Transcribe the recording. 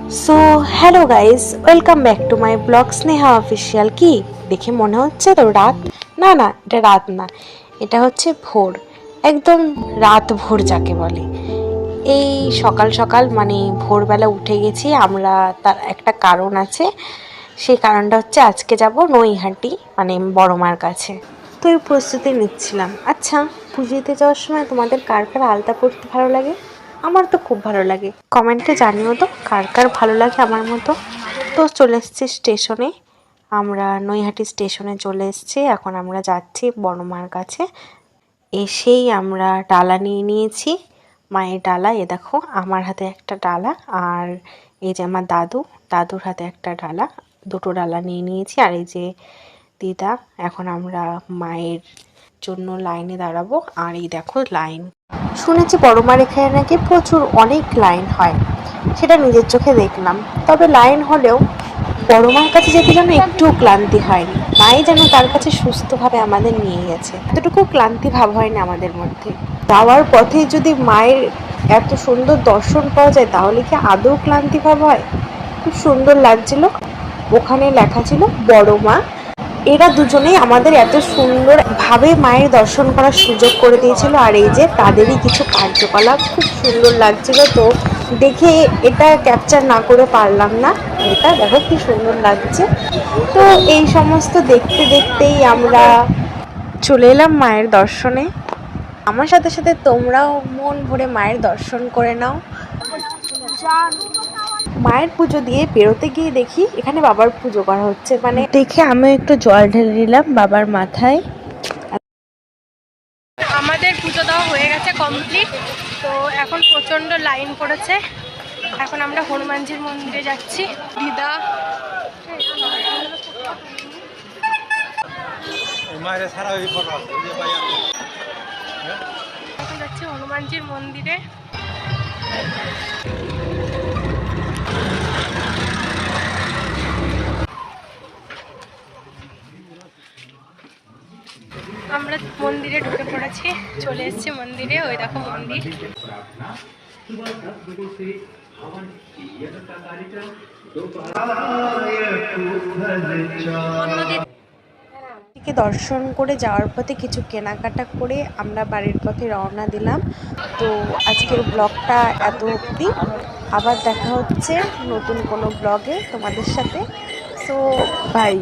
So hello guys, welcome back to my blog Sneha official. কি দেখে মনে হচ্ছে তো রাত? না না, এটা রাত না, এটা হচ্ছে ভোর। একদম রাত ভোর যাকে বলে। এই সকাল সকাল মানে ভোরবেলা উঠে গেছি আমরা, তার একটা কারণ আছে। সেই কারণটা হচ্ছে আজকে যাব নৈহাটি, মানে বড় মার কাছে। তো এই প্রস্তুতি নিচ্ছিলাম। আচ্ছা, পুজোতে যাওয়ার সময় তোমাদের কার কার আলতা পরতে ভালো লাগে? আমার তো খুব ভালো লাগে। কমেন্টে জানিও তো কার কার ভালো লাগে আমার মতো। তো চলে এসেছি স্টেশনে, আমরা নৈহাটি স্টেশনে চলে এসেছি। এখন আমরা যাচ্ছি বড় মার কাছে। এসেই আমরা ডালা নিয়ে নিয়েছি, মায়ের ডালা। এ দেখো, আমার হাতে একটা ডালা, আর এই যে আমার দাদুর হাতে একটা ডালা, দুটো ডালা নিয়ে নিয়েছি। আর এই যে দিদা, এখন আমরা মায়ের জন্য লাইনে দাঁড়াবো। আর এই দেখো লাইন, শুনেছি বড় মার এখানে নাকি প্রচুর অনেক লাইন হয়, সেটা নিজের চোখে দেখলাম। তবে লাইন হলেও বড় মার কাছে যেতে যেন একটুও ক্লান্তি হয়নি। মাই যেন তার কাছে সুস্থভাবে আমাদের নিয়ে গেছে, এতটুকু ক্লান্তি ভাব হয়নি আমাদের মধ্যে। যাওয়ার পথে যদি মায়ের এত সুন্দর দর্শন পাওয়া যায় তাহলে কি আদৌ ক্লান্তি ভাব হয়? খুব সুন্দর লাগছিল। ওখানে লেখা ছিল বড় মা। এরা দুজনেই আমাদের এত সুন্দরভাবে মায়ের দর্শন করার সুযোগ করে দিয়েছিল। আর এই যে তাদেরই কিছু কার্যকলাপ খুব সুন্দর লাগছিল, তো দেখে এটা ক্যাপচার না করে পারলাম না। এটা দেখো কি সুন্দর লাগছে। তো এই সমস্ত দেখতে দেখতেই আমরা চলে এলাম মায়ের দর্শনে। আমার সাথে সাথে তোমরাও মন ভরে মায়ের দর্শন করে নাও। মায়ের পুজো দিয়ে বেরোতে গিয়ে দেখি এখানে বাবার পুজো করা হচ্ছে, মানে দেখে আমিও একটু জল ঢেলে দিলাম বাবার মাথায়। আমাদের পুজো দেওয়া হয়ে গেছে কমপ্লিট। তো এখন প্রচণ্ড লাইন পড়েছে। এখন আমরা হনুমানজির মন্দিরে যাচ্ছি। দিদা এখন যাচ্ছি হনুমানজির মন্দিরে। আমরা মন্দিরে ঢুকে পড়েছি, চলে এসেছি মন্দিরে। ওই দেখো মন্দির। দর্শন করে যাওয়ার পথে কিছু কেনাকাটা করে আমরা বাড়ির পথে রওনা দিলাম। তো আজকের ব্লগটা এত অবধি, আবার দেখা হচ্ছে নতুন কোনো ব্লগে তোমাদের সাথে। So by.